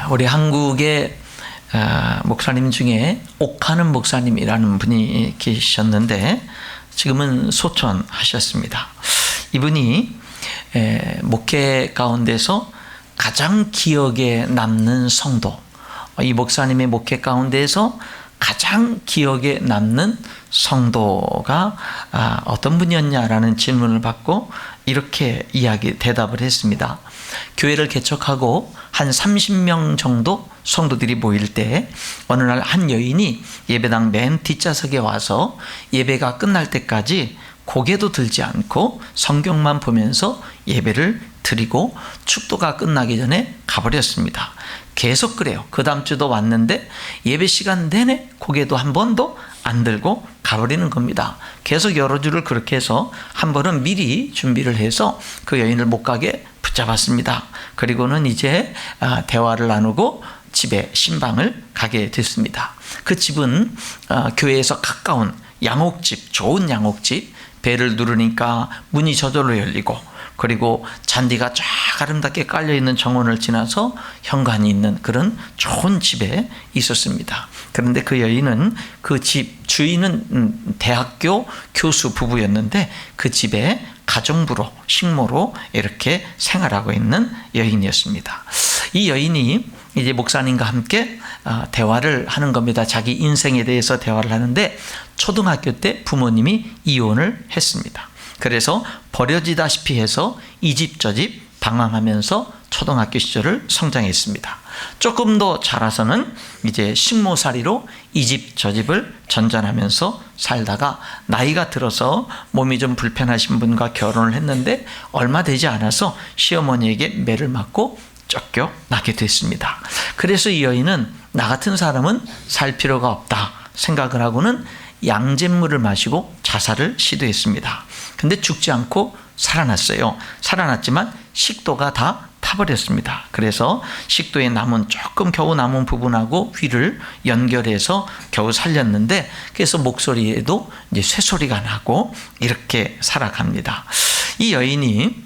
우리 한국의 목사님 중에 옥하는 목사님이라는 분이 계셨는데 지금은 소천하셨습니다. 이분이 목회 가운데서 가장 기억에 남는 성도, 이 목사님의 목회 가운데서 가장 기억에 남는 성도가 어떤 분이었냐라는 질문을 받고 이렇게 대답을 했습니다. 교회를 개척하고 한 30명 정도 성도들이 모일 때 어느 날 한 여인이 예배당 맨 뒷좌석에 와서 예배가 끝날 때까지 고개도 들지 않고 성경만 보면서 예배를 드리고 축도가 끝나기 전에 가버렸습니다. 계속 그래요. 그 다음 주도 왔는데 예배 시간 내내 고개도 한 번도 안 들고 가버리는 겁니다. 계속 여러 주를 그렇게 해서 한 번은 미리 준비를 해서 그 여인을 못 가게 붙잡았습니다. 그리고는 이제 대화를 나누고 집에 신방을 가게 됐습니다. 그 집은 교회에서 가까운 양옥집, 좋은 양옥집, 배를 누르니까 문이 저절로 열리고 그리고 잔디가 쫙 아름답게 깔려있는 정원을 지나서 현관이 있는 그런 좋은 집에 있었습니다. 그런데 그 여인은 그 집 주인은 대학교 교수 부부였는데 그 집에 가정부로 식모로 이렇게 생활하고 있는 여인이었습니다. 이 여인이 이제 목사님과 함께 대화를 하는 겁니다. 자기 인생에 대해서 대화를 하는데 초등학교 때 부모님이 이혼을 했습니다. 그래서 버려지다시피 해서 이 집 저 집 방황하면서 초등학교 시절을 성장했습니다. 조금 더 자라서는 이제 식모살이로 이 집 저 집을 전전하면서 살다가 나이가 들어서 몸이 좀 불편하신 분과 결혼을 했는데 얼마 되지 않아서 시어머니에게 매를 맞고 쫓겨나게 됐습니다. 그래서 이 여인은 나 같은 사람은 살 필요가 없다 생각을 하고는 양잿물을 마시고 자살을 시도했습니다. 근데 죽지 않고 살아났어요. 살아났지만 식도가 다 타버렸습니다. 그래서 식도에 남은 조금 겨우 남은 부분하고 귀를 연결해서 겨우 살렸는데 그래서 목소리에도 이제 쇠소리가 나고 이렇게 살아갑니다. 이 여인이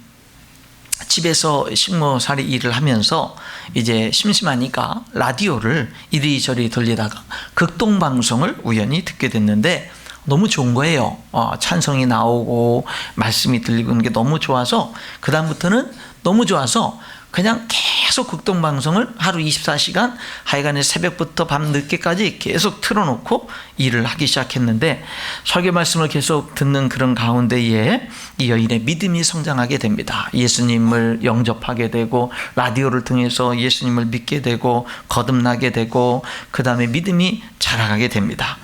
집에서 식모살이 일을 하면서 이제 심심하니까 라디오를 이리저리 돌리다가 극동방송을 우연히 듣게 됐는데 너무 좋은 거예요. 찬송이 나오고 말씀이 들리고 있는 게 너무 좋아서 그 다음부터는 너무 좋아서 그냥 계속 극동방송을 하루 24시간 하여간에 새벽부터 밤 늦게까지 계속 틀어놓고 일을 하기 시작했는데 설교 말씀을 계속 듣는 그런 가운데에 이 여인의 믿음이 성장하게 됩니다. 예수님을 영접하게 되고 라디오를 통해서 예수님을 믿게 되고 거듭나게 되고 그 다음에 믿음이 자라가게 됩니다.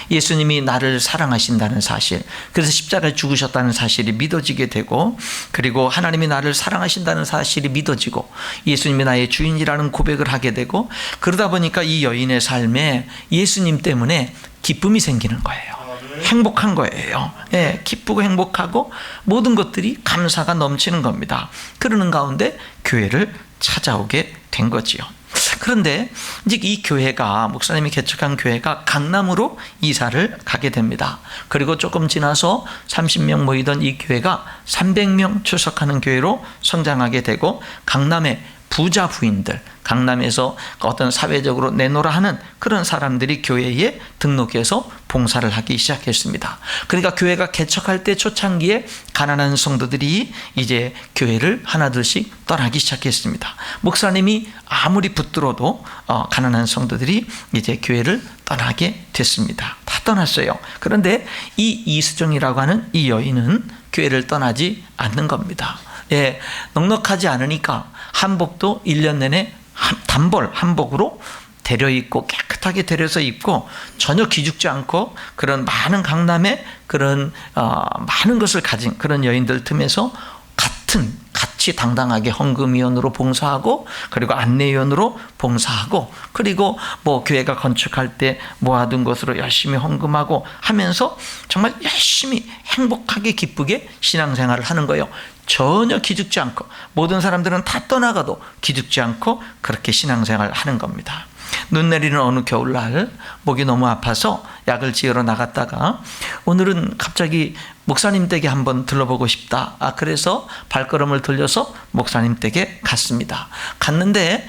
예수님이 나를 사랑하신다는 사실, 그래서 십자가에 죽으셨다는 사실이 믿어지게 되고 그리고 하나님이 나를 사랑하신다는 사실이 믿어지고 예수님이 나의 주인이라는 고백을 하게 되고 그러다 보니까 이 여인의 삶에 예수님 때문에 기쁨이 생기는 거예요. 행복한 거예요. 예, 기쁘고 행복하고 모든 것들이 감사가 넘치는 겁니다. 그러는 가운데 교회를 찾아오게 된 거지요. 그런데 이제 이 교회가 목사님이 개척한 교회가 강남으로 이사를 가게 됩니다. 그리고 조금 지나서 30명 모이던 이 교회가 300명 출석하는 교회로 성장하게 되고 강남의 부자 부인들, 강남에서 어떤 사회적으로 내놓으라 하는 그런 사람들이 교회에 등록해서 봉사를 하기 시작했습니다. 그러니까 교회가 개척할 때 초창기에 가난한 성도들이 이제 교회를 하나둘씩 떠나기 시작했습니다. 목사님이 아무리 붙들어도 가난한 성도들이 이제 교회를 떠나게 됐습니다. 다 떠났어요. 그런데 이 이수정이라고 하는 이 여인은 교회를 떠나지 않는 겁니다. 예, 넉넉하지 않으니까 한복도 1년 내내 단벌 한복으로 데려 입고 깨끗하게 데려서 입고 전혀 기죽지 않고 그런 많은 강남의 그런 많은 것을 가진 그런 여인들 틈에서 같이 당당하게 헌금위원으로 봉사하고 그리고 안내위원으로 봉사하고 그리고 뭐 교회가 건축할 때 모아둔 것으로 열심히 헌금하고 하면서 정말 열심히 행복하게 기쁘게 신앙생활을 하는 거예요. 전혀 기죽지 않고 모든 사람들은 다 떠나가도 기죽지 않고 그렇게 신앙생활을 하는 겁니다. 눈 내리는 어느 겨울날 목이 너무 아파서 약을 지으러 나갔다가 오늘은 갑자기 목사님 댁에 한번 들러보고 싶다. 그래서 발걸음을 돌려서 목사님 댁에 갔습니다. 갔는데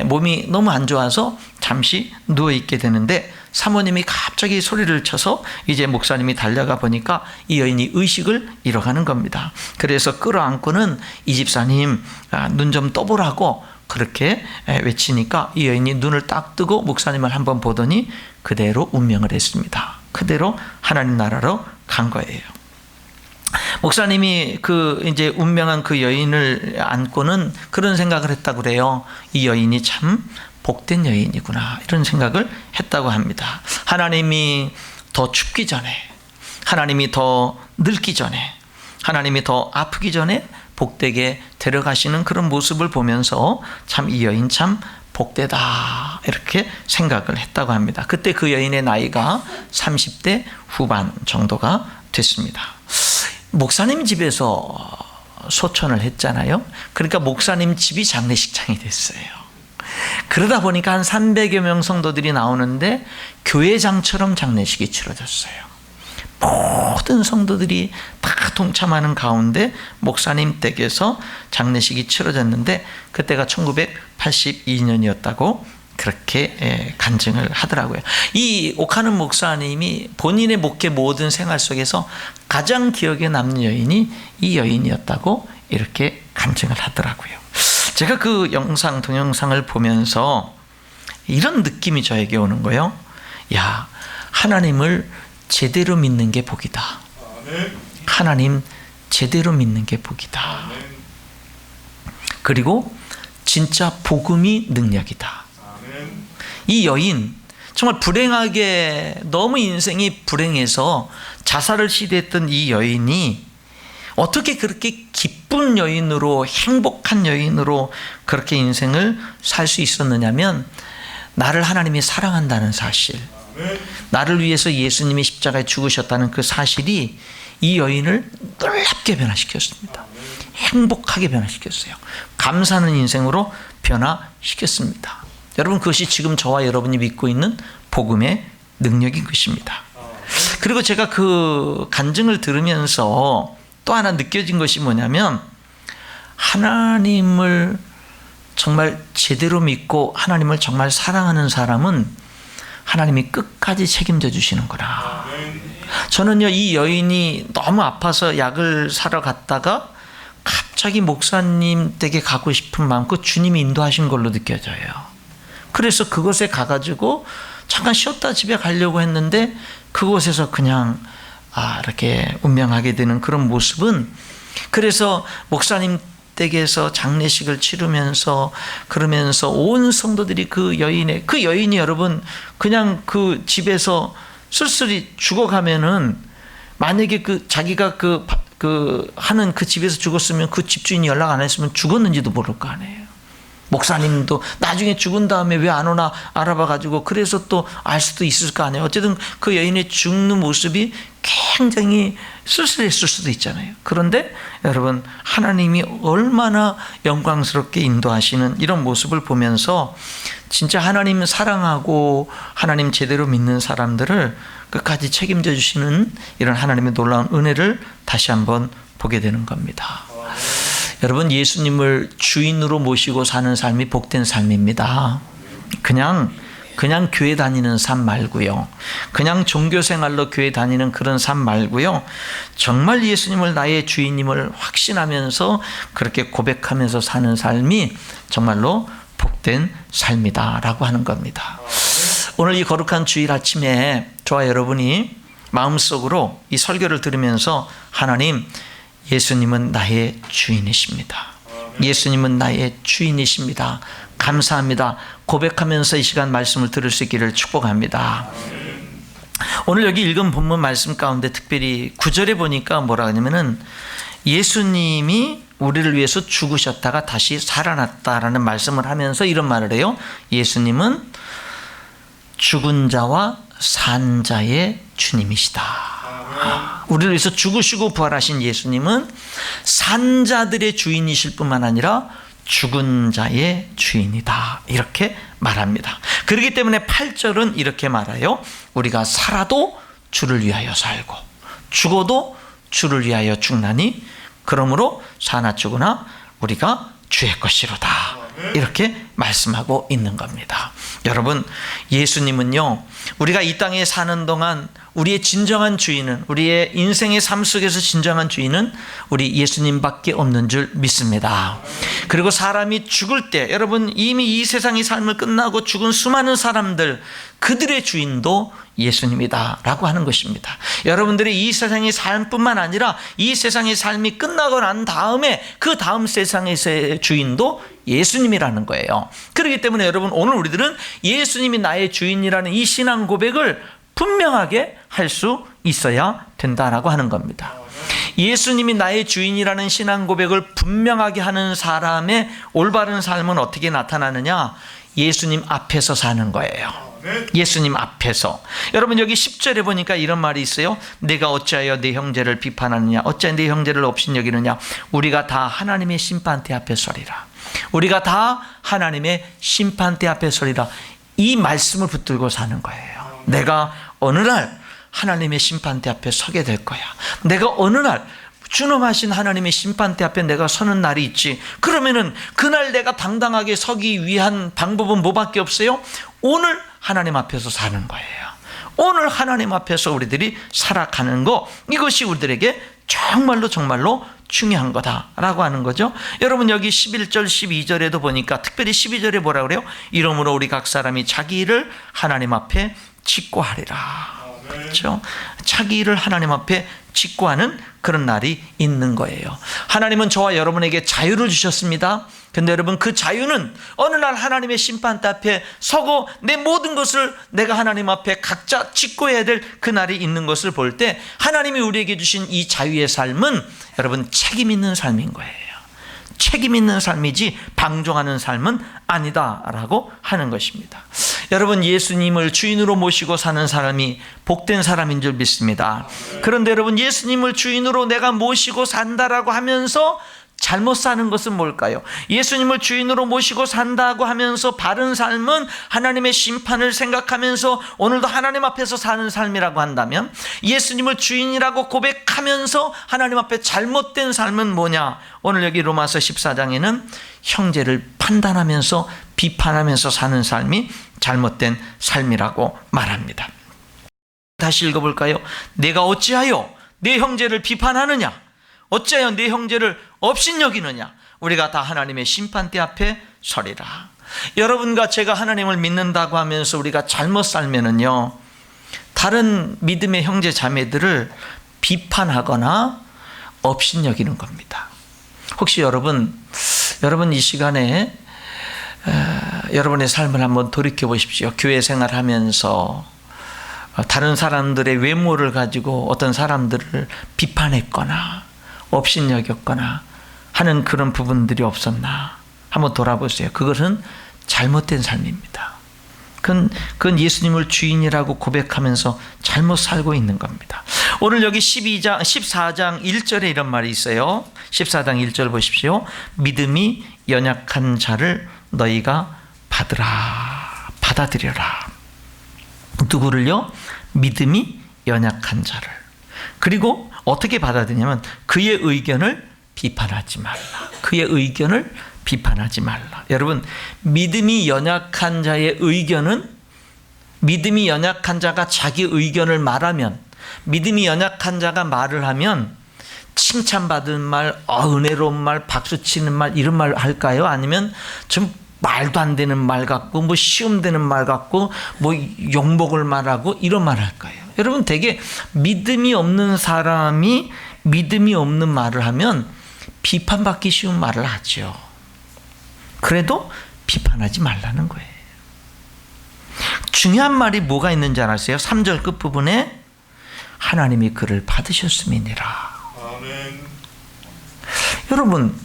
몸이 너무 안 좋아서 잠시 누워있게 되는데 사모님이 갑자기 소리를 쳐서 이제 목사님이 달려가 보니까 이 여인이 의식을 잃어가는 겁니다. 그래서 끌어안고는 이 집사님 눈 좀 떠보라고 그렇게 외치니까 이 여인이 눈을 딱 뜨고 목사님을 한번 보더니 그대로 운명을 했습니다. 그대로 하나님 나라로 간 거예요. 목사님이 이제 운명한 그 여인을 안고는 그런 생각을 했다고 그래요. 이 여인이 참 복된 여인이구나, 이런 생각을 했다고 합니다. 하나님이 더 춥기 전에, 하나님이 더 늙기 전에, 하나님이 더 아프기 전에 복되게 데려가시는 그런 모습을 보면서 참 이 여인 참 복되다, 이렇게 생각을 했다고 합니다. 그때 그 여인의 나이가 30대 후반 정도가 됐습니다. 목사님 집에서 소천을 했잖아요. 그러니까 목사님 집이 장례식장이 됐어요. 그러다 보니까 한 300여 명 성도들이 나오는데 교회장처럼 장례식이 치러졌어요. 모든 성도들이 다 동참하는 가운데 목사님 댁에서 장례식이 치러졌는데 그때가 1982년이었다고 그렇게 간증을 하더라고요. 이 오카는 목사님이 본인의 목회 모든 생활 속에서 가장 기억에 남는 여인이 이 여인이었다고 이렇게 간증을 하더라고요. 제가 그 영상, 동영상을 보면서 이런 느낌이 저에게 오는 거예요. 야, 하나님을 제대로 믿는 게 복이다. 하나님 제대로 믿는 게 복이다. 그리고 진짜 복음이 능력이다. 이 여인 정말 불행하게, 너무 인생이 불행해서 자살을 시도했던 이 여인이 어떻게 그렇게 기쁜 여인으로, 행복한 여인으로 그렇게 인생을 살 수 있었느냐면, 나를 하나님이 사랑한다는 사실, 나를 위해서 예수님이 십자가에 죽으셨다는 그 사실이 이 여인을 놀랍게 변화시켰습니다. 행복하게 변화시켰어요. 감사하는 인생으로 변화시켰습니다. 여러분, 그것이 지금 저와 여러분이 믿고 있는 복음의 능력인 것입니다. 그리고 제가 그 간증을 들으면서 또 하나 느껴진 것이 뭐냐면, 하나님을 정말 제대로 믿고 하나님을 정말 사랑하는 사람은 하나님이 끝까지 책임져 주시는구나. 저는요, 이 여인이 너무 아파서 약을 사러 갔다가 갑자기 목사님 댁에 가고 싶은 마음, 그 주님이 인도하신 걸로 느껴져요. 그래서 그곳에 가가지고 잠깐 쉬었다 집에 가려고 했는데 그곳에서 그냥 이렇게 운명하게 되는 그런 모습은, 그래서 목사님 댁에서 장례식을 치르면서 그러면서 온 성도들이 그 여인이 여러분 그냥 그 집에서 쓸쓸히 죽어가면은, 만약에 자기가 하는 그 집에서 죽었으면 그 집주인이 연락 안 했으면 죽었는지도 모를 거 아니에요. 목사님도 나중에 죽은 다음에 왜 안 오나 알아봐가지고 그래서 또 알 수도 있을 거 아니에요. 어쨌든 그 여인의 죽는 모습이 굉장히 쓸쓸했을 수도 있잖아요. 그런데 여러분, 하나님이 얼마나 영광스럽게 인도하시는 이런 모습을 보면서 진짜 하나님 사랑하고 하나님 제대로 믿는 사람들을 끝까지 책임져 주시는 이런 하나님의 놀라운 은혜를 다시 한번 보게 되는 겁니다. 여러분, 예수님을 주인으로 모시고 사는 삶이 복된 삶입니다. 그냥 교회 다니는 삶 말고요. 그냥 종교 생활로 교회 다니는 그런 삶 말고요. 정말 예수님을 나의 주인님을 확신하면서 그렇게 고백하면서 사는 삶이 정말로 복된 삶이다라고 하는 겁니다. 오늘 이 거룩한 주일 아침에 저와 여러분이 마음속으로 이 설교를 들으면서, 하나님, 예수님은 나의 주인이십니다. 예수님은 나의 주인이십니다. 감사합니다. 고백하면서 이 시간 말씀을 들을 수 있기를 축복합니다. 오늘 여기 읽은 본문 말씀 가운데 특별히 9절에 보니까 뭐라 하냐면은, 예수님이 우리를 위해서 죽으셨다가 다시 살아났다라는 말씀을 하면서 이런 말을 해요. 예수님은 죽은 자와 산 자의 주님이시다. 우리를 위해서 죽으시고 부활하신 예수님은 산 자들의 주인이실 뿐만 아니라 죽은 자의 주인이다, 이렇게 말합니다. 그렇기 때문에 8절은 이렇게 말해요. 우리가 살아도 주를 위하여 살고 죽어도 주를 위하여 죽나니 그러므로 사나 죽으나 우리가 주의 것이로다. 이렇게 말씀하고 있는 겁니다. 여러분, 예수님은요, 우리가 이 땅에 사는 동안 우리의 진정한 주인은, 우리의 인생의 삶 속에서 진정한 주인은 우리 예수님밖에 없는 줄 믿습니다. 그리고 사람이 죽을 때, 여러분, 이미 이 세상의 삶을 끝나고 죽은 수많은 사람들, 그들의 주인도 예수님이다 라고 하는 것입니다. 여러분들의 이 세상의 삶뿐만 아니라 이 세상의 삶이 끝나고 난 다음에 그 다음 세상에서의 주인도 예수님이라는 거예요. 그렇기 때문에 여러분, 오늘 우리들은 예수님이 나의 주인이라는 이 신앙 고백을 분명하게 할 수 있어야 된다라고 하는 겁니다. 예수님이 나의 주인이라는 신앙 고백을 분명하게 하는 사람의 올바른 삶은 어떻게 나타나느냐? 예수님 앞에서 사는 거예요. 예수님 앞에서. 여러분, 여기 10절에 보니까 이런 말이 있어요. 내가 어찌하여 내 형제를 비판하느냐? 어찌하여 내 형제를 업신여기느냐? 우리가 다 하나님의 심판대 앞에 서리라. 우리가 다 하나님의 심판대 앞에 서리라. 이 말씀을 붙들고 사는 거예요. 내가 어느 날 하나님의 심판대 앞에 서게 될 거야. 내가 어느 날 준엄하신 하나님의 심판대 앞에 내가 서는 날이 있지. 그러면은 그날 내가 당당하게 서기 위한 방법은 뭐밖에 없어요? 오늘 하나님 앞에서 사는 거예요. 오늘 하나님 앞에서 우리들이 살아가는 거, 이것이 우리들에게 정말로 중요한 거다라고 하는 거죠. 여러분, 여기 11절 12절에도 보니까 특별히 12절에 뭐라 그래요? 이러므로 우리 각 사람이 자기 일을 하나님 앞에 짓고 하리라. 그렇죠? 자기 일을 하나님 앞에 짓고 하는 그런 날이 있는 거예요. 하나님은 저와 여러분에게 자유를 주셨습니다. 근데 여러분, 그 자유는 어느 날 하나님의 심판대 앞에 서고 내 모든 것을 내가 하나님 앞에 각자 짓고 해야 될 그 날이 있는 것을 볼 때 하나님이 우리에게 주신 이 자유의 삶은 여러분 책임 있는 삶인 거예요. 책임 있는 삶이지 방종하는 삶은 아니다라고 하는 것입니다. 여러분, 예수님을 주인으로 모시고 사는 사람이 복된 사람인 줄 믿습니다. 그런데 여러분, 예수님을 주인으로 내가 모시고 산다라고 하면서 잘못 사는 것은 뭘까요? 예수님을 주인으로 모시고 산다고 하면서 바른 삶은 하나님의 심판을 생각하면서 오늘도 하나님 앞에서 사는 삶이라고 한다면, 예수님을 주인이라고 고백하면서 하나님 앞에 잘못된 삶은 뭐냐? 오늘 여기 로마서 14장에는 형제를 판단하면서 비판하면서 사는 삶이 잘못된 삶이라고 말합니다. 다시 읽어볼까요? 내가 어찌하여 내 형제를 비판하느냐? 어찌하여 내 형제를 업신여기느냐? 우리가 다 하나님의 심판대 앞에 서리라. 여러분과 제가 하나님을 믿는다고 하면서 우리가 잘못 살면은요, 다른 믿음의 형제 자매들을 비판하거나 업신여기는 겁니다. 혹시 여러분 이 시간에 여러분의 삶을 한번 돌이켜 보십시오. 교회 생활하면서 다른 사람들의 외모를 가지고 어떤 사람들을 비판했거나 업신여겼거나 하는 그런 부분들이 없었나 한번 돌아보세요. 그것은 잘못된 삶입니다. 그건 예수님을 주인이라고 고백하면서 잘못 살고 있는 겁니다. 오늘 여기 14장 1절에 이런 말이 있어요. 14장 1절 보십시오. 믿음이 연약한 자를 너희가 받아들여라. 누구를요? 믿음이 연약한 자를. 그리고 어떻게 받아들이냐면 그의 의견을 비판하지 말라. 그의 의견을 비판하지 말라. 여러분, 믿음이 연약한 자의 의견은, 믿음이 연약한 자가 자기 의견을 말하면, 믿음이 연약한 자가 말을 하면 칭찬받은 말, 은혜로운 말, 박수치는 말, 이런 말 할까요? 아니면 좀 말도 안 되는 말 같고, 시험되는 말 같고, 욕먹을 말하고, 이런 말 할까요? 여러분, 되게 믿음이 없는 사람이 믿음이 없는 말을 하면 비판받기 쉬운 말을 하죠. 그래도 비판하지 말라는 거예요. 중요한 말이 뭐가 있는지 아세요? 3절 끝부분에 하나님이 그를 받으셨음이니라. 아멘. 여러분,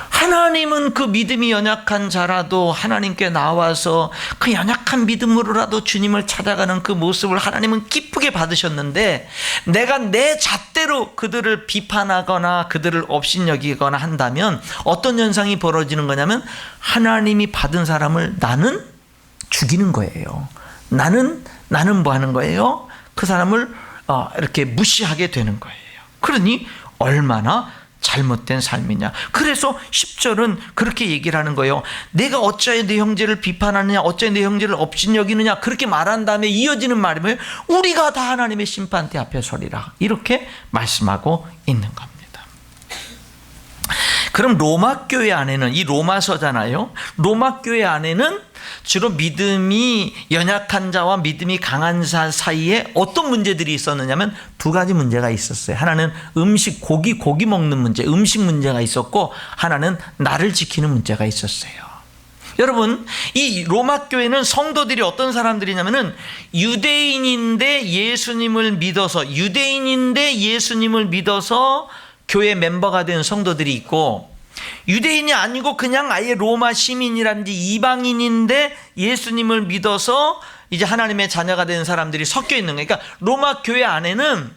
하나님은 그 믿음이 연약한 자라도 하나님께 나와서 그 연약한 믿음으로라도 주님을 찾아가는 그 모습을 하나님은 기쁘게 받으셨는데, 내가 내 잣대로 그들을 비판하거나 그들을 업신여기거나 한다면 어떤 현상이 벌어지는 거냐면, 하나님이 받은 사람을 나는 죽이는 거예요. 나는 뭐 하는 거예요? 그 사람을 이렇게 무시하게 되는 거예요. 그러니 얼마나 잘못된 삶이냐. 그래서 10절은 그렇게 얘기를 하는 거예요. 내가 어찌하여 내 형제를 비판하느냐, 어찌하여 내 형제를 업신여기느냐, 그렇게 말한 다음에 이어지는 말이 뭐예요? 우리가 다 하나님의 심판대 앞에 서리라, 이렇게 말씀하고 있는 겁니다. 그럼 로마 교회 안에는, 이 로마서잖아요, 로마 교회 안에는 주로 믿음이 연약한 자와 믿음이 강한 자 사이에 어떤 문제들이 있었느냐면 두 가지 문제가 있었어요. 하나는 고기 먹는 문제, 음식 문제가 있었고, 하나는 나를 지키는 문제가 있었어요. 여러분, 이 로마 교회는 성도들이 어떤 사람들이냐면은 유대인인데 예수님을 믿어서 교회 멤버가 된 성도들이 있고, 유대인이 아니고 그냥 아예 로마 시민이라든지 이방인인데 예수님을 믿어서 이제 하나님의 자녀가 된 사람들이 섞여 있는 거예요. 그러니까 로마 교회 안에는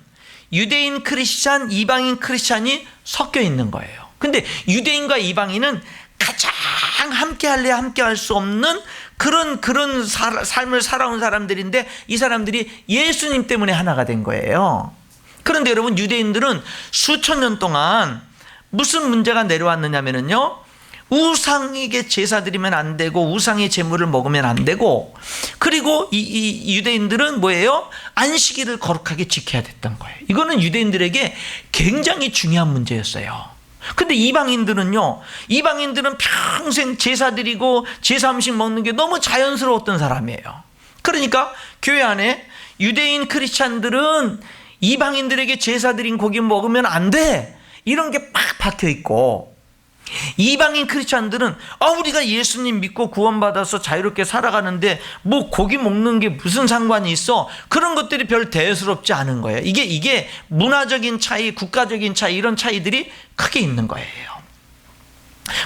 유대인 크리스찬, 이방인 크리스찬이 섞여 있는 거예요. 근데 유대인과 이방인은 가장 함께 할래야 함께 할 수 없는 그런 삶을 살아온 사람들인데, 이 사람들이 예수님 때문에 하나가 된 거예요. 그런데 여러분, 유대인들은 수천 년 동안 무슨 문제가 내려왔느냐면요, 우상에게 제사 드리면 안 되고 우상의 제물을 먹으면 안 되고, 그리고 이 유대인들은 뭐예요? 안식일을 거룩하게 지켜야 됐던 거예요. 이거는 유대인들에게 굉장히 중요한 문제였어요. 근데 이방인들은 평생 제사 드리고 제사 음식 먹는 게 너무 자연스러웠던 사람이에요. 그러니까 교회 안에 유대인 크리스찬들은 이방인들에게 제사 드린 고기 먹으면 안 돼, 이런 게 막 박혀 있고, 이방인 크리스찬들은 우리가 예수님 믿고 구원받아서 자유롭게 살아가는데 뭐 고기 먹는 게 무슨 상관이 있어, 그런 것들이 별 대수롭지 않은 거예요. 이게 문화적인 차이, 국가적인 차이, 이런 차이들이 크게 있는 거예요.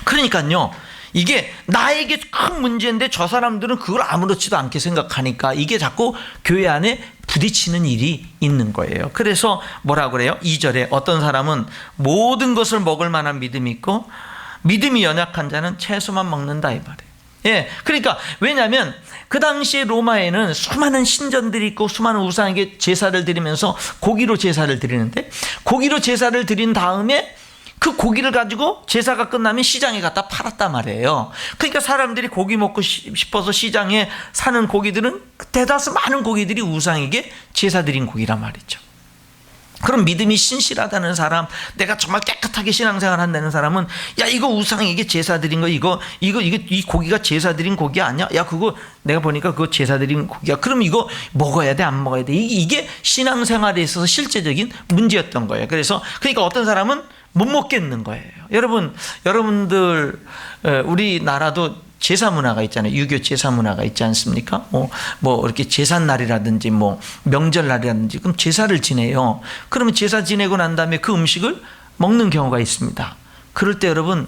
그러니까요, 이게 나에게 큰 문제인데 저 사람들은 그걸 아무렇지도 않게 생각하니까 이게 자꾸 교회 안에 부딪히는 일이 있는 거예요. 그래서 뭐라 그래요? 2절에 어떤 사람은 모든 것을 먹을 만한 믿음이 있고 믿음이 연약한 자는 채소만 먹는다, 이 말이에요. 예, 그러니까 왜냐하면 그 당시에 로마에는 수많은 신전들이 있고 수많은 우상에게 제사를 드리면서 고기로 제사를 드리는데, 고기로 제사를 드린 다음에 그 고기를 가지고 제사가 끝나면 시장에 갖다 팔았단 말이에요. 그러니까 사람들이 고기 먹고 싶어서 시장에 사는 고기들은 대다수 많은 고기들이 우상에게 제사 드린 고기란 말이죠. 그럼 믿음이 신실하다는 사람, 내가 정말 깨끗하게 신앙생활 한다는 사람은, 야, 이거 우상에게 제사 드린 거, 이 고기가 제사 드린 고기 아니야? 야, 그거 내가 보니까 그거 제사 드린 고기야. 그럼 이거 먹어야 돼, 안 먹어야 돼? 이게 신앙생활에 있어서 실제적인 문제였던 거예요. 그러니까 어떤 사람은 못 먹겠는 거예요. 여러분들, 우리나라도 제사 문화가 있잖아요. 유교 제사 문화가 있지 않습니까? 뭐 이렇게 제삿날이라든지 뭐 명절날이라든지, 그럼 제사를 지내요. 그러면 제사 지내고 난 다음에 그 음식을 먹는 경우가 있습니다. 그럴 때 여러분,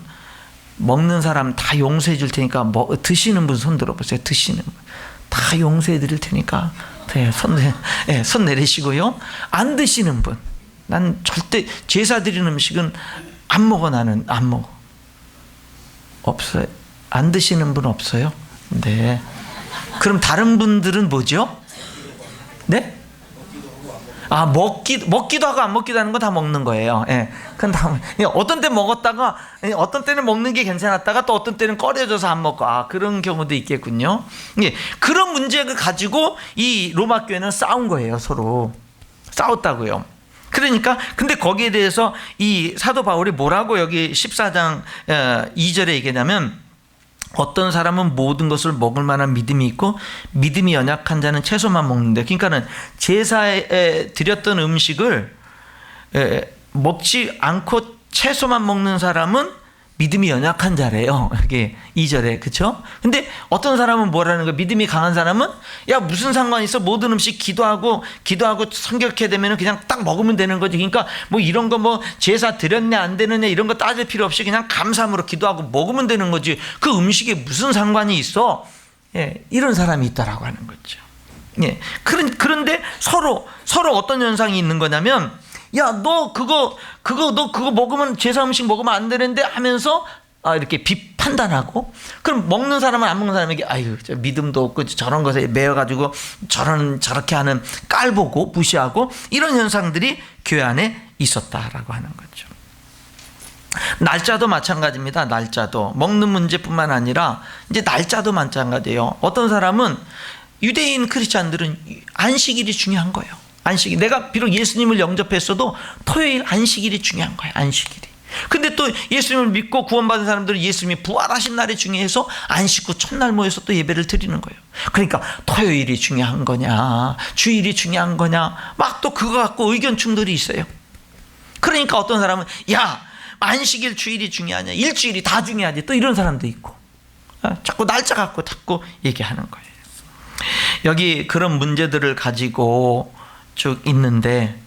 먹는 사람 다 용서해 줄 테니까 드시는 분 손 들어보세요. 드시는 분 다 용서해 드릴 테니까 손 내리시고요. 안 드시는 분, 난 절대 제사 드리는 음식은 안 먹어. 나는 안 먹어. 없어요. 안 드시는 분 없어요? 네. 그럼 다른 분들은 뭐죠? 네? 먹기도 하고 안 먹기도 하는 거 다 먹는 거예요. 예. 어떤 때 먹었다가, 어떤 때는 먹는 게 괜찮았다가 또 어떤 때는 꺼려져서 안 먹고, 그런 경우도 있겠군요. 예. 그런 문제를 가지고 이 로마 교회는 싸운 거예요. 서로 싸웠다고요. 그러니까 근데 거기에 대해서 이 사도 바울이 뭐라고 여기 14장 2절에 얘기하냐면, 어떤 사람은 모든 것을 먹을 만한 믿음이 있고 믿음이 연약한 자는 채소만 먹는데, 그러니까는 제사에 드렸던 음식을 먹지 않고 채소만 먹는 사람은 믿음이 연약한 자래요. 이게 2절에, 그렇죠? 근데 어떤 사람은 뭐라는 거야? 믿음이 강한 사람은, 야, 무슨 상관이 있어? 모든 음식 기도하고 성결케 되면 그냥 딱 먹으면 되는 거지. 그러니까 뭐 이런 거 제사 드렸냐 안 되느냐 이런 거 따질 필요 없이 그냥 감사함으로 기도하고 먹으면 되는 거지. 그 음식에 무슨 상관이 있어? 예, 이런 사람이 있다라고 하는 거죠. 예. 그런데 서로 어떤 현상이 있는 거냐면, 야, 너 그거 먹으면, 제사 음식 먹으면 안 되는데 하면서 이렇게 판단하고, 그럼 먹는 사람은 안 먹는 사람에게 아유 저 믿음도 없고 저런 것에 매여가지고 저렇게 하는 깔보고 무시하고, 이런 현상들이 교회 안에 있었다라고 하는 거죠. 날짜도 마찬가지입니다. 날짜도 먹는 문제뿐만 아니라 이제 날짜도 마찬가지예요. 어떤 사람은, 유대인 크리스찬들은 안식일이 중요한 거예요. 안식일. 내가 비록 예수님을 영접했어도 토요일 안식일이 중요한 거예요. 안식일이. 근데 또 예수님을 믿고 구원받은 사람들은 예수님이 부활하신 날이 중요해서 안식 후 첫날 모여서 또 예배를 드리는 거예요. 그러니까 토요일이 중요한 거냐, 주일이 중요한 거냐, 막 또 그거 갖고 의견 충돌이 있어요. 그러니까 어떤 사람은 야, 안식일 주일이 중요하냐, 일주일이 다 중요하지, 또 이런 사람도 있고, 자꾸 날짜 갖고 자꾸 얘기하는 거예요. 여기 그런 문제들을 가지고 쭉 있는데,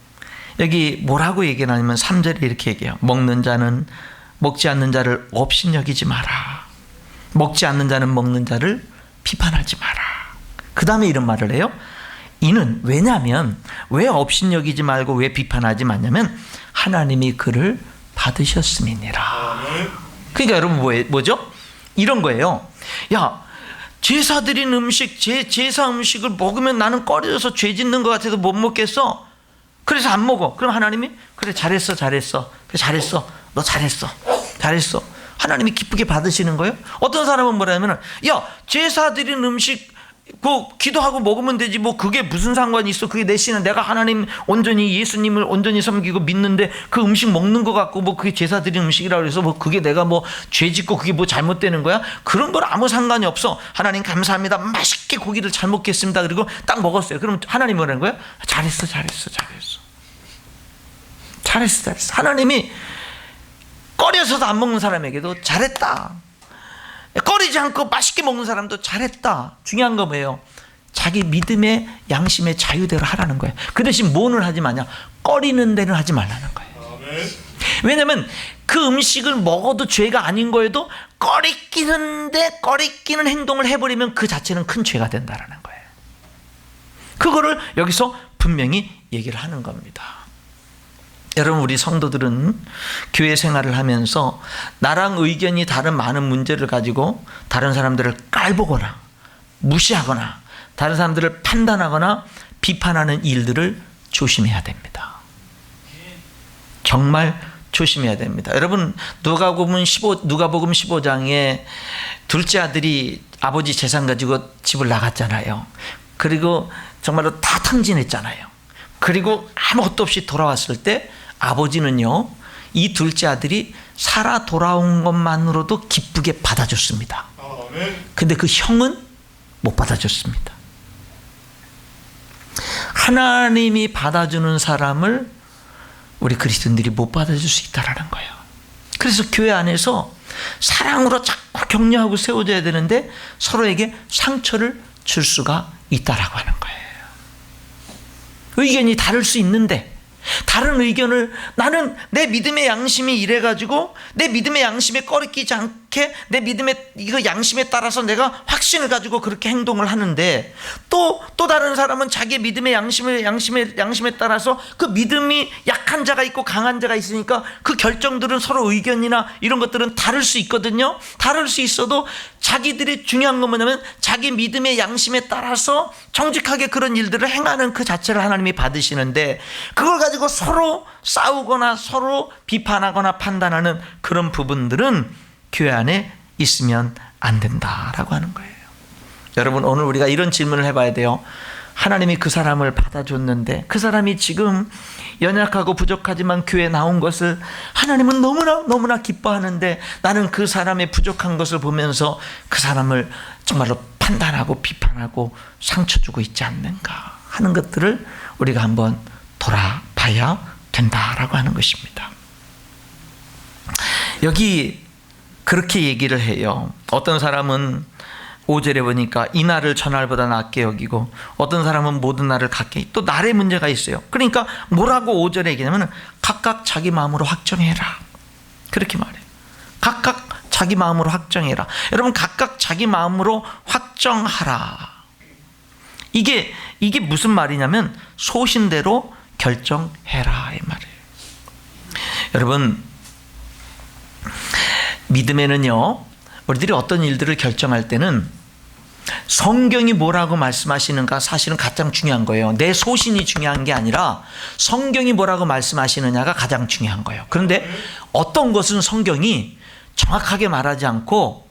여기 뭐라고 얘기하냐면 3절에 이렇게 얘기해요. 먹는 자는 먹지 않는 자를 업신여기지 마라. 먹지 않는 자는 먹는 자를 비판하지 마라. 그 다음에 이런 말을 해요. 이는, 왜냐하면, 왜 업신여기지 말고 왜 비판하지 말냐면 하나님이 그를 받으셨음이니라. 그러니까 여러분 뭐죠? 이런 거예요. 야, 제사 드린 음식, 제사 음식을 먹으면 나는 꺼려져서 죄 짓는 것 같아서 못 먹겠어. 그래서 안 먹어. 그럼 하나님이 그래, 잘했어. 그래, 잘했어. 너 잘했어. 하나님이 기쁘게 받으시는 거예요. 어떤 사람은 뭐라냐면, 야, 제사 드린 음식 기도하고 먹으면 되지, 뭐 그게 무슨 상관이 있어. 그게 내 신은, 내가 하나님 온전히, 예수님을 온전히 섬기고 믿는데 그 음식 먹는 것 같고 뭐 그게 제사 드린 음식이라고 해서 뭐 그게 내가 뭐 죄 짓고 그게 뭐 잘못되는 거야? 그런 건 아무 상관이 없어. 하나님 감사합니다. 맛있게 고기를 잘 먹겠습니다. 그리고 딱 먹었어요. 그럼 하나님 뭐라는 거야? 잘했어. 하나님이 꺼려서도 안 먹는 사람에게도 잘했다. 꺼리지 않고 맛있게 먹는 사람도 잘했다. 중요한 거 뭐예요? 자기 믿음의 양심의 자유대로 하라는 거예요. 그 대신 뭐는 하지 마냐? 꺼리는 데는 하지 말라는 거예요. 왜냐하면 그 음식을 먹어도 죄가 아닌 거에도 꺼리끼는 행동을 해버리면 그 자체는 큰 죄가 된다는 거예요. 그거를 여기서 분명히 얘기를 하는 겁니다. 여러분, 우리 성도들은 교회 생활을 하면서 나랑 의견이 다른 많은 문제를 가지고 다른 사람들을 깔보거나 무시하거나 다른 사람들을 판단하거나 비판하는 일들을 조심해야 됩니다. 정말 조심해야 됩니다. 여러분, 누가복음 15장에 둘째 아들이 아버지 재산 가지고 집을 나갔잖아요. 그리고 정말로 다 탕진했잖아요. 그리고 아무것도 없이 돌아왔을 때 아버지는요, 이 둘째 아들이 살아 돌아온 것만으로도 기쁘게 받아줬습니다. 근데 그 형은 못 받아줬습니다. 하나님이 받아주는 사람을 우리 그리스도인들이 못 받아줄 수 있다는 거예요. 그래서 교회 안에서 사랑으로 자꾸 격려하고 세워져야 되는데 서로에게 상처를 줄 수가 있다라고 하는 거예요. 의견이 다를 수 있는데 다른 의견을, 나는 내 믿음의 양심이 이래가지고 내 믿음의 양심에 꺼리끼지 않게 내 믿음의 이거 양심에 따라서 내가 확신을 가지고 그렇게 행동을 하는데, 또 다른 사람은 자기의 믿음의 양심에 따라서 그 믿음이 약한 자가 있고 강한 자가 있으니까 그 결정들은 서로 의견이나 이런 것들은 다를 수 있거든요. 다를 수 있어도 자기들이 중요한 건 뭐냐면 자기 믿음의 양심에 따라서 정직하게 그런 일들을 행하는 그 자체를 하나님이 받으시는데, 그걸 가지고 서로 싸우거나 서로 비판하거나 판단하는 그런 부분들은 교회 안에 있으면 안 된다라고 하는 거예요. 여러분, 오늘 우리가 이런 질문을 해봐야 돼요. 하나님이 그 사람을 받아줬는데 그 사람이 지금 연약하고 부족하지만 교회에 나온 것을 하나님은 너무나 기뻐하는데 나는 그 사람의 부족한 것을 보면서 그 사람을 정말로 판단하고 비판하고 상처 주고 있지 않는가 하는 것들을 우리가 한번 돌아봐야 된다라고 하는 것입니다. 여기 그렇게 얘기를 해요. 어떤 사람은 5절에 보니까 이 날을 전날보다 낫게 여기고, 어떤 사람은 모든 날을 갖게, 또 날의 문제가 있어요. 그러니까 뭐라고 5절에 얘기하냐면 각각 자기 마음으로 확정해라, 그렇게 말해요. 각각 자기 마음으로 확정해라. 여러분, 각각 자기 마음으로 확정하라, 이게 무슨 말이냐면 소신대로 결정해라 이 말이에요. 여러분, 믿음에는요, 우리들이 어떤 일들을 결정할 때는 성경이 뭐라고 말씀하시는가 사실은 가장 중요한 거예요. 내 소신이 중요한 게 아니라 성경이 뭐라고 말씀하시느냐가 가장 중요한 거예요. 그런데 어떤 것은 성경이 정확하게 말하지 않고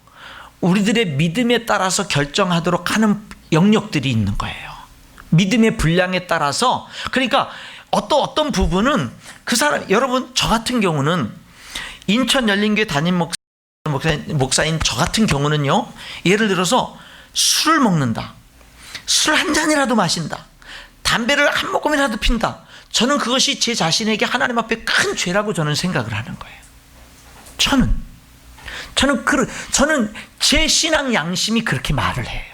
우리들의 믿음에 따라서 결정하도록 하는 영역들이 있는 거예요. 믿음의 분량에 따라서. 그러니까 어떤 부분은 그 사람, 여러분 저 같은 경우는 인천 열린교회 담임 목사인 저 같은 경우는요, 예를 들어서 술을 먹는다, 술 한 잔이라도 마신다, 담배를 한 모금이라도 핀다, 저는 그것이 제 자신에게 하나님 앞에 큰 죄라고 저는 생각을 하는 거예요. 저는 제 신앙 양심이 그렇게 말을 해요.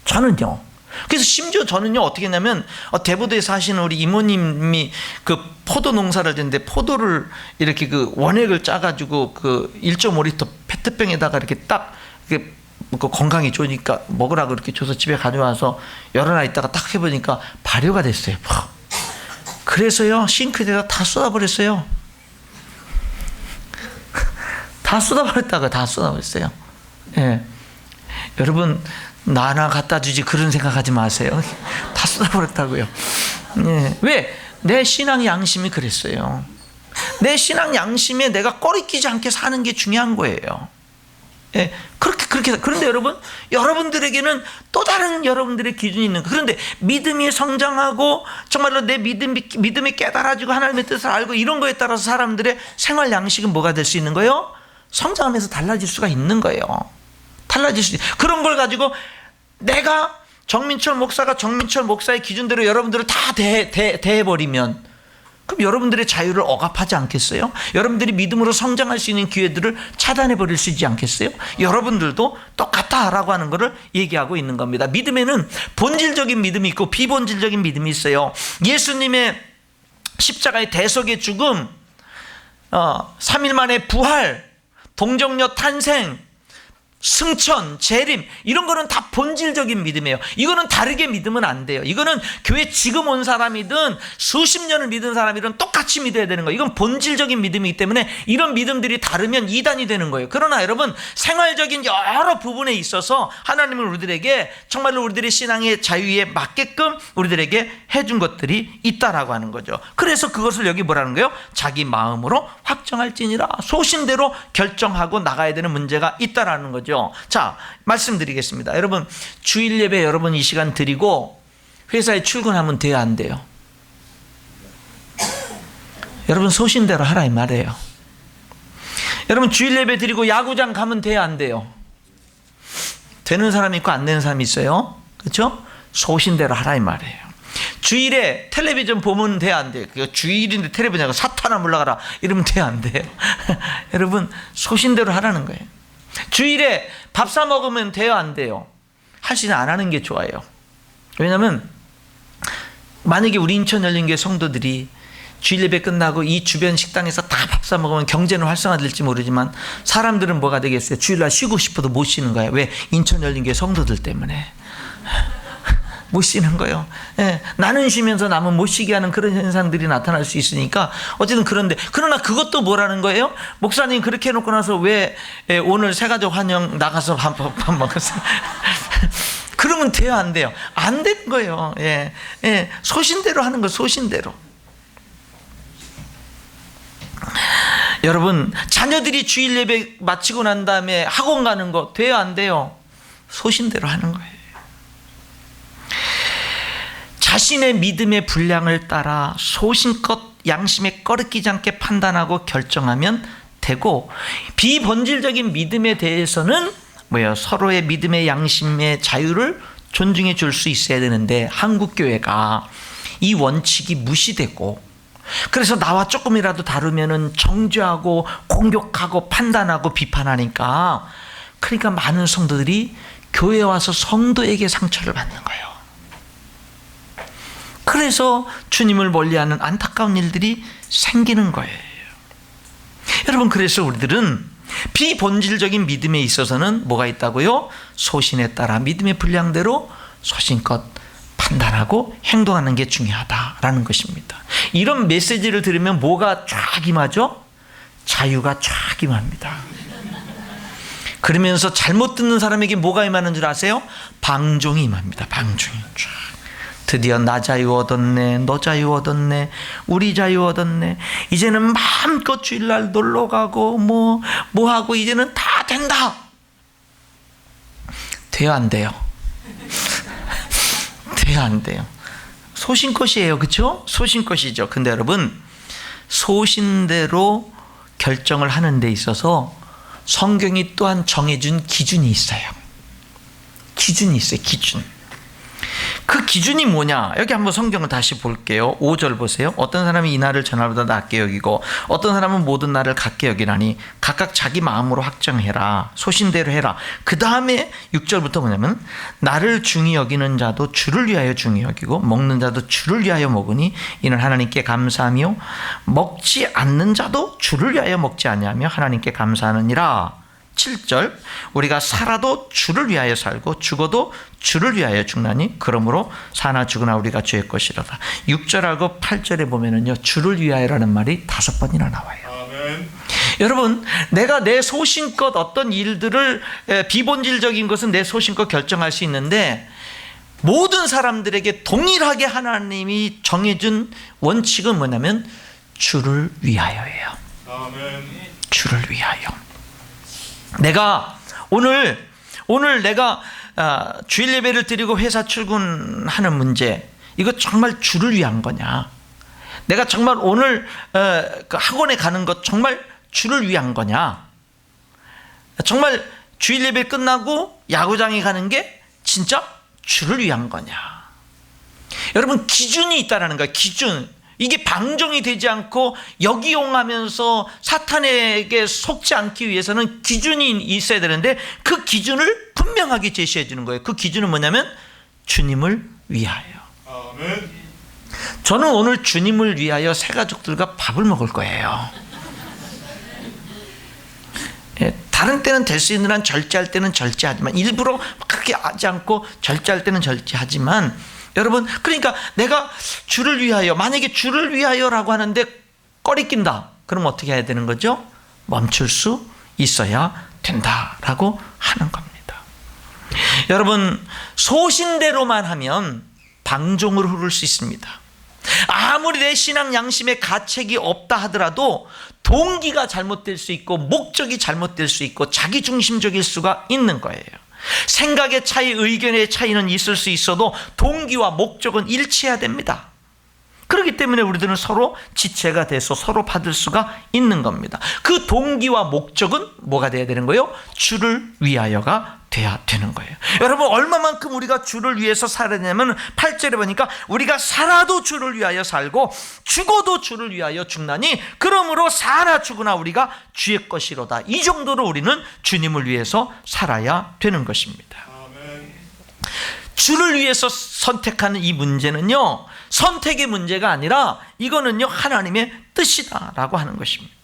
저는요. 그래서 심지어 저는요, 어떻게 했냐면 대부도에서 하시는 우리 이모님이 그 포도 농사를 짓는데 포도를 이렇게 그 원액을 짜가지고 그 1.5리터 페트병에다가 이렇게 딱 이렇게 건강에 좋으니까 먹으라고 이렇게 줘서 집에 가져와서 열어놔 있다가 딱 해보니까 발효가 됐어요. 그래서요, 싱크대에다 다 쏟아버렸어요. 다 쏟아버렸어요. 예. 여러분, 나 하나 갖다 주지 그런 생각하지 마세요. 다 쏟아버렸다고요. 예. 왜? 내 신앙 양심이 그랬어요. 내 신앙 양심에 내가 꺼리끼지 않게 사는 게 중요한 거예요. 예. 그렇게. 그런데 여러분들에게는 또 다른 여러분들의 기준이 있는 거예요. 그런데 믿음이 성장하고 정말로 내 믿음이 깨달아지고 하나님의 뜻을 알고 이런 거에 따라서 사람들의 생활 양식은 뭐가 될 수 있는 거예요? 성장하면서 달라질 수가 있는 거예요. 그런 걸 가지고 내가 정민철 목사의 기준대로 여러분들을 다 대해버리면 그럼 여러분들의 자유를 억압하지 않겠어요? 여러분들이 믿음으로 성장할 수 있는 기회들을 차단해버릴 수 있지 않겠어요? 여러분들도 똑같다라고 하는 것을 얘기하고 있는 겁니다. 믿음에는 본질적인 믿음이 있고 비본질적인 믿음이 있어요. 예수님의 십자가의 대속의 죽음, 3일 만에 부활, 동정녀 탄생, 승천, 재림, 이런 거는 다 본질적인 믿음이에요. 이거는 다르게 믿으면 안 돼요. 이거는 교회 지금 온 사람이든 수십 년을 믿은 사람이든 똑같이 믿어야 되는 거예요. 이건 본질적인 믿음이기 때문에 이런 믿음들이 다르면 이단이 되는 거예요. 그러나 여러분, 생활적인 여러 부분에 있어서 하나님은 우리들에게 정말로 우리들의 신앙의 자유에 맞게끔 우리들에게 해준 것들이 있다라고 하는 거죠. 그래서 그것을 여기 뭐라는 거예요? 자기 마음으로 확정할지니라. 소신대로 결정하고 나가야 되는 문제가 있다라는 거죠. 자, 말씀드리겠습니다. 여러분, 주일 예배 여러분 이 시간 드리고 회사에 출근하면 돼요, 안 돼요? 여러분 소신대로 하라 이 말이에요. 여러분 주일 예배 드리고 야구장 가면 돼요, 안 돼요? 되는 사람이 있고 안 되는 사람이 있어요. 그렇죠? 소신대로 하라 이 말이에요. 주일에 텔레비전 보면 돼요, 안 돼요? 주일인데 텔레비전에 사탄아 물러가라 이러면 돼요, 안 돼요? 여러분 소신대로 하라는 거예요. 주일에 밥 사 먹으면 돼요, 안 돼요? 사실은 안 하는 게 좋아요. 왜냐하면 만약에 우리 인천 열린교회 성도들이 주일 예배 끝나고 이 주변 식당에서 다 밥 사 먹으면 경제는 활성화될지 모르지만 사람들은 뭐가 되겠어요? 주일날 쉬고 싶어도 못 쉬는 거예요. 왜? 인천 열린교회 성도들 때문에 못 쉬는 거예요. 예, 나는 쉬면서 남은 못 쉬게 하는 그런 현상들이 나타날 수 있으니까 어쨌든 그런데, 그러나 그것도 뭐라는 거예요? 목사님 그렇게 해놓고 나서 왜 오늘 새가족 환영 나가서 밥 먹었어요? 그러면 돼요, 안 돼요? 안 되는 거예요. 예, 소신대로 하는 거, 소신대로. 여러분, 자녀들이 주일 예배 마치고 난 다음에 학원 가는 거 돼요, 안 돼요? 소신대로 하는 거예요. 자신의 믿음의 분량을 따라 소신껏 양심에 꺼리끼지 않게 판단하고 결정하면 되고, 비본질적인 믿음에 대해서는 서로의 믿음의 양심의 자유를 존중해 줄 수 있어야 되는데 한국교회가 이 원칙이 무시되고, 그래서 나와 조금이라도 다르면은 정죄하고 공격하고 판단하고 비판하니까, 그러니까 많은 성도들이 교회에 와서 성도에게 상처를 받는 거예요. 그래서 주님을 멀리하는 안타까운 일들이 생기는 거예요. 여러분, 그래서 우리들은 비본질적인 믿음에 있어서는 뭐가 있다고요? 소신에 따라 믿음의 분량대로 소신껏 판단하고 행동하는 게 중요하다라는 것입니다. 이런 메시지를 들으면 뭐가 쫙 임하죠? 자유가 쫙 임합니다. 그러면서 잘못 듣는 사람에게 뭐가 임하는 줄 아세요? 방종이 임합니다. 방종이. 드디어 나 자유 얻었네, 너 자유 얻었네, 우리 자유 얻었네, 이제는 마음껏 주일날 놀러가고 뭐 하고 이제는 다 된다. 돼요 안 돼요? 돼요 안 돼요? 소신껏이에요, 그렇죠? 소신껏이죠. 근데 여러분, 소신대로 결정을 하는 데 있어서 성경이 또한 정해준 기준이 있어요. 기준이 있어요. 기준. 그 기준이 뭐냐? 여기 한번 성경을 다시 볼게요. 5절 보세요. 어떤 사람이 이 날을 전날보다 낮게 여기고 어떤 사람은 모든 날을 같게 여기나니 각각 자기 마음으로 확정해라. 소신대로 해라. 그 다음에 6절부터 뭐냐면 나를 중히 여기는 자도 주를 위하여 중히 여기고 먹는 자도 주를 위하여 먹으니 이는 하나님께 감사하며 먹지 않는 자도 주를 위하여 먹지 아니하며 하나님께 감사하느니라. 7절 우리가 살아도 주를 위하여 살고 죽어도 주를 위하여 죽나니 그러므로 사나 죽으나 우리가 주의 것이로다. 6절하고 8절에 보면은요 주를 위하여라는 말이 5번이나 나와요. 아멘. 여러분, 내가 내 소신껏 어떤 일들을 비본질적인 것은 내 소신껏 결정할 수 있는데 모든 사람들에게 동일하게 하나님이 정해준 원칙은 뭐냐면 주를 위하여예요. 아멘. 주를 위하여. 내가 오늘 내가 주일 예배를 드리고 회사 출근하는 문제, 이거 정말 주를 위한 거냐? 내가 정말 오늘 그 학원에 가는 것 정말 주를 위한 거냐? 정말 주일 예배 끝나고 야구장에 가는 게 진짜 주를 위한 거냐? 여러분, 기준이 있다라는 거예요. 기준. 이게 방종이 되지 않고 역이용하면서 사탄에게 속지 않기 위해서는 기준이 있어야 되는데 그 기준을 분명하게 제시해 주는 거예요. 그 기준은 뭐냐면 주님을 위하여. 아멘. 저는 오늘 주님을 위하여 새 가족들과 밥을 먹을 거예요. 다른 때는 될 수 있는 한 절제할 때는 절제하지만 일부러 그렇게 하지 않고 절제할 때는 절제하지만 여러분, 그러니까 내가 주를 위하여, 만약에 주를 위하여라고 하는데 꺼리낀다, 그럼 어떻게 해야 되는 거죠? 멈출 수 있어야 된다라고 하는 겁니다. 여러분, 소신대로만 하면 방종으로 흐를 수 있습니다. 아무리 내 신앙 양심에 가책이 없다 하더라도 동기가 잘못될 수 있고 목적이 잘못될 수 있고 자기중심적일 수가 있는 거예요. 생각의 차이, 의견의 차이는 있을 수 있어도 동기와 목적은 일치해야 됩니다. 그렇기 때문에 우리들은 서로 지체가 돼서 서로 받을 수가 있는 겁니다. 그 동기와 목적은 뭐가 돼야 되는 거예요? 주를 위하여가 돼야 되는 거예요. 여러분, 얼마만큼 우리가 주를 위해서 살아야 되냐면 8절에 보니까 우리가 살아도 주를 위하여 살고 죽어도 주를 위하여 죽나니 그러므로 사나 죽으나 우리가 주의 것이로다. 이 정도로 우리는 주님을 위해서 살아야 되는 것입니다. 아멘. 주를 위해서 선택하는 이 문제는요, 선택의 문제가 아니라 이거는요 하나님의 뜻이다라고 하는 것입니다.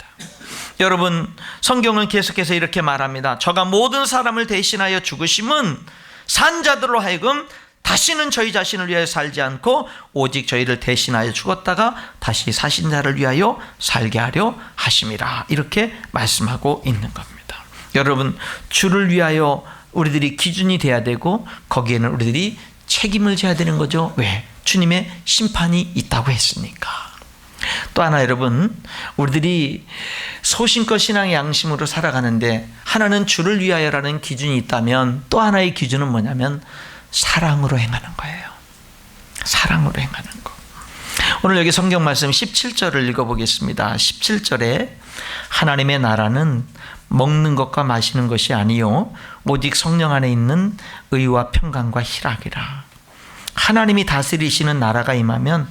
여러분, 성경은 계속해서 이렇게 말합니다. 저가 모든 사람을 대신하여 죽으심은 산 자들로 하여금 다시는 저희 자신을 위하여 살지 않고 오직 저희를 대신하여 죽었다가 다시 사신 자를 위하여 살게 하려 하심이라, 이렇게 말씀하고 있는 겁니다. 여러분, 주를 위하여 우리들이 기준이 돼야 되고 거기에는 우리들이 책임을 져야 되는 거죠. 왜? 주님의 심판이 있다고 했으니까. 또 하나, 여러분, 우리들이 소신껏 신앙의 양심으로 살아가는데 하나는 주를 위하여라는 기준이 있다면 또 하나의 기준은 뭐냐면 사랑으로 행하는 거예요. 사랑으로 행하는 거. 오늘 여기 성경 말씀 17절을 읽어보겠습니다. 17절에 하나님의 나라는 먹는 것과 마시는 것이 아니요 오직 성령 안에 있는 의와 평강과 희락이라. 하나님이 다스리시는 나라가 임하면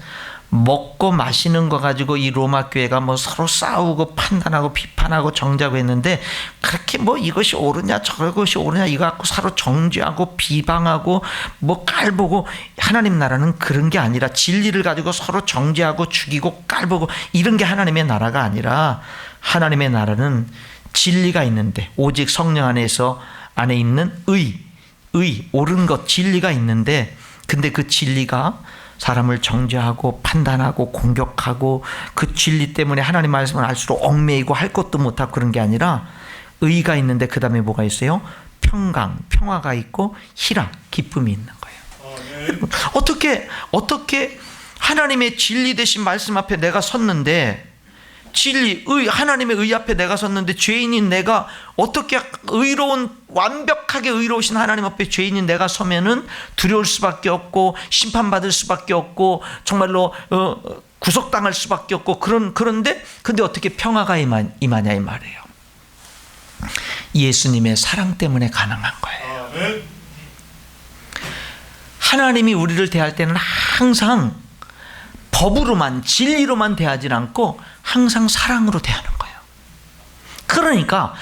먹고 마시는 거 가지고 이 로마 교회가 뭐 서로 싸우고 판단하고 비판하고 정죄하고 했는데, 그렇게 뭐 이것이 옳으냐 저것이 옳으냐 이거 갖고 서로 정죄하고 비방하고 뭐 깔보고, 하나님 나라는 그런 게 아니라 진리를 가지고 서로 정죄하고 죽이고 깔보고 이런 게 하나님의 나라가 아니라, 하나님의 나라는 진리가 있는데 오직 성령 안에 있는 옳은 것, 진리가 있는데, 근데 그 진리가 사람을 정죄하고 판단하고 공격하고 그 진리 때문에 하나님 말씀을 알수록 얽매이고 할 것도 못하고 그런 게 아니라 의가 있는데 그 다음에 뭐가 있어요? 평강, 평화가 있고 희락, 기쁨이 있는 거예요. 어떻게 하나님의 진리 되신 말씀 앞에 내가 섰는데, 진리, 하나님의 의 앞에 내가 섰는데 죄인인 내가 어떻게 완벽하게 의로우신 하나님 앞에 죄인인 내가 서면은 두려울 수밖에 없고 심판받을 수밖에 없고 정말로 구속당할 수밖에 없고 그런데 어떻게 평화가 임하냐 이 말이에요. 예수님의 사랑 때문에 가능한 거예요. 하나님이 우리를 대할 때는 항상 법으로만 진리로만 대하지 않고 항상 사랑으로 대하는 거예요. 그러니까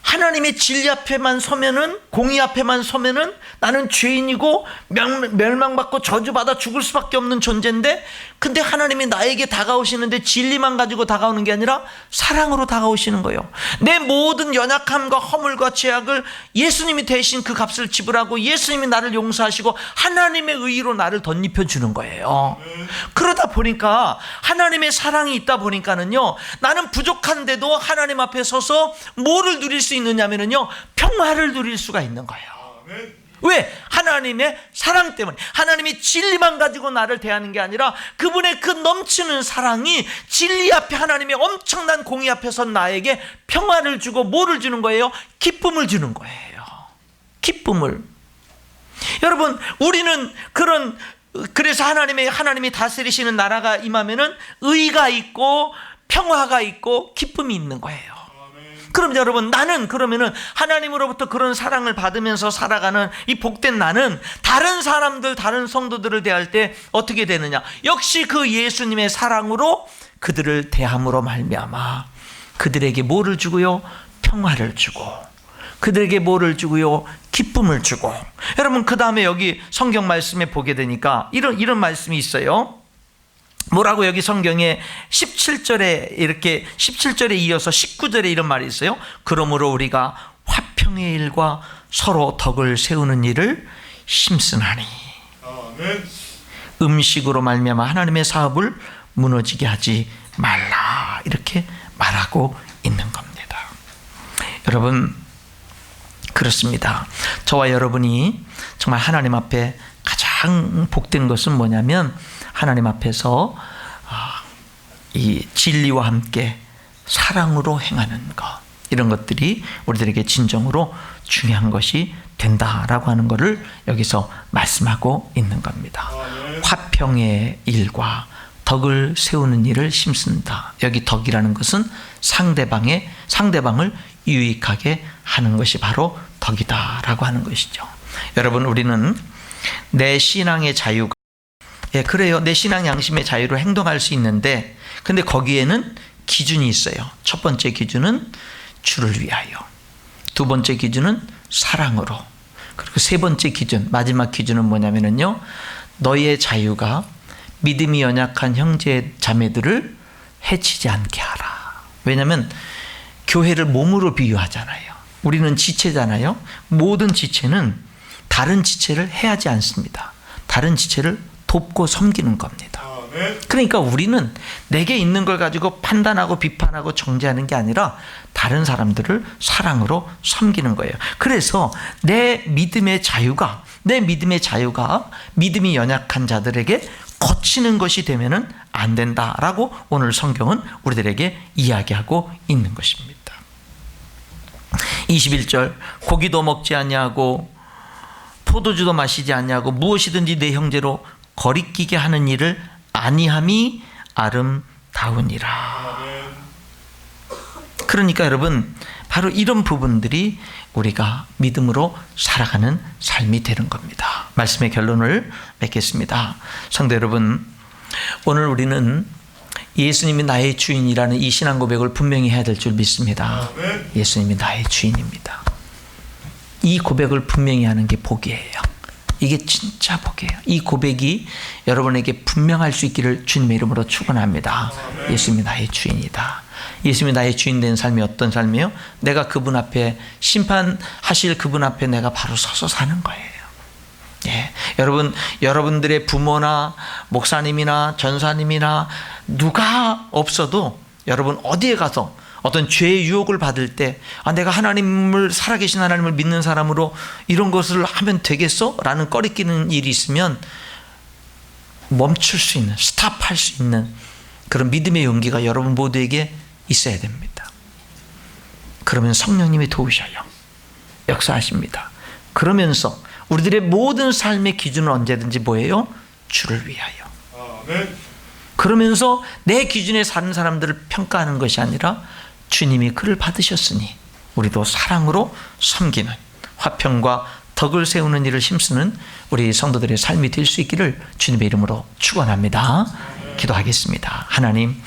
하나님의 진리 앞에만 서면은, 공의 앞에만 서면은 나는 죄인이고 멸망받고 저주받아 죽을 수밖에 없는 존재인데, 근데 하나님이 나에게 다가오시는데 진리만 가지고 다가오는 게 아니라 사랑으로 다가오시는 거예요. 내 모든 연약함과 허물과 죄악을 예수님이 대신 그 값을 지불하고 예수님이 나를 용서하시고 하나님의 의로 나를 덧입혀 주는 거예요. 그러다 보니까 하나님의 사랑이 있다 보니까는요, 나는 부족한데도 하나님 앞에 서서 뭐를 누릴 수 있느냐면요, 평화를 누릴 수가 있는 거예요. 왜? 하나님의 사랑 때문에. 하나님이 진리만 가지고 나를 대하는 게 아니라 그분의 그 넘치는 사랑이 진리 앞에, 하나님의 엄청난 공의 앞에서 나에게 평화를 주고 뭐를 주는 거예요? 기쁨을 주는 거예요. 기쁨을. 여러분, 우리는 그래서 하나님이 다스리시는 나라가 임하면은 의가 있고 평화가 있고 기쁨이 있는 거예요. 그럼 여러분, 나는 그러면은 하나님으로부터 그런 사랑을 받으면서 살아가는 이 복된 나는 다른 사람들, 다른 성도들을 대할 때 어떻게 되느냐? 역시 그 예수님의 사랑으로 그들을 대함으로 말미암아 그들에게 뭐를 주고요? 평화를 주고, 그들에게 뭐를 주고요? 기쁨을 주고. 여러분, 그 다음에 여기 성경 말씀에 보게 되니까 이런 말씀이 있어요. 뭐라고 여기 성경에 17절에 이렇게 17절에 이어서 19절에 이런 말이 있어요. 그러므로 우리가 화평의 일과 서로 덕을 세우는 일을 힘쓰나니 음식으로 말미암아 하나님의 사업을 무너지게 하지 말라, 이렇게 말하고 있는 겁니다. 여러분, 그렇습니다. 저와 여러분이 정말 하나님 앞에 가장 복된 것은 뭐냐면 하나님 앞에서 이 진리와 함께 사랑으로 행하는 것, 이런 것들이 우리들에게 진정으로 중요한 것이 된다라고 하는 것을 여기서 말씀하고 있는 겁니다. 화평의 일과 덕을 세우는 일을 힘쓴다. 여기 덕이라는 것은 상대방을 유익하게 하는 것이 바로 덕이다라고 하는 것이죠. 여러분, 우리는 내 신앙의 자유가, 그래요, 내 신앙 양심의 자유로 행동할 수 있는데, 근데 거기에는 기준이 있어요. 첫 번째 기준은 주를 위하여, 두 번째 기준은 사랑으로, 그리고 세 번째 기준, 마지막 기준은 뭐냐면요, 너의 자유가 믿음이 연약한 형제 자매들을 해치지 않게 하라. 왜냐하면 교회를 몸으로 비유하잖아요. 우리는 지체잖아요. 모든 지체는 다른 지체를 해하지 않습니다. 다른 지체를 돕고 섬기는 겁니다. 그러니까 우리는 내게 있는 걸 가지고 판단하고 비판하고 정죄하는 게 아니라 다른 사람들을 사랑으로 섬기는 거예요. 그래서 내 믿음의 자유가 믿음이 연약한 자들에게 거치는 것이 되면은 안 된다라고 오늘 성경은 우리들에게 이야기하고 있는 것입니다. 21절, 고기도 먹지 아니하고 포도주도 마시지 아니하고 무엇이든지 내 형제로 거리끼게 하는 일을 아니함이 아름다우니라. 그러니까 여러분, 바로 이런 부분들이 우리가 믿음으로 살아가는 삶이 되는 겁니다. 말씀의 결론을 맺겠습니다. 성도 여러분, 오늘 우리는 예수님이 나의 주인이라는 이 신앙 고백을 분명히 해야 될 줄 믿습니다. 예수님이 나의 주인입니다. 이 고백을 분명히 하는 게 복이에요. 이게 진짜 복이에요. 이 고백이 여러분에게 분명할 수 있기를 주님의 이름으로 축원합니다. 예수님이 나의 주인이다. 예수님이 나의 주인 된 삶이 어떤 삶이에요? 내가 그분 앞에, 심판하실 그분 앞에 내가 바로 서서 사는 거예요. 예. 여러분들의 부모나 목사님이나 전사님이나 누가 없어도 여러분 어디에 가서 어떤 죄의 유혹을 받을 때 내가 하나님을 살아계신 하나님을 믿는 사람으로 이런 것을 하면 되겠어? 라는 꺼리끼는 일이 있으면 멈출 수 있는, 스탑할 수 있는 그런 믿음의 용기가 여러분 모두에게 있어야 됩니다. 그러면 성령님이 도우셔요. 역사하십니다. 그러면서 우리들의 모든 삶의 기준은 언제든지 뭐예요? 주를 위하여. 그러면서 내 기준에 사는 사람들을 평가하는 것이 아니라 주님이 그를 받으셨으니 우리도 사랑으로 섬기는, 화평과 덕을 세우는 일을 힘쓰는 우리 성도들의 삶이 될 수 있기를 주님의 이름으로 축원합니다. 기도하겠습니다. 하나님,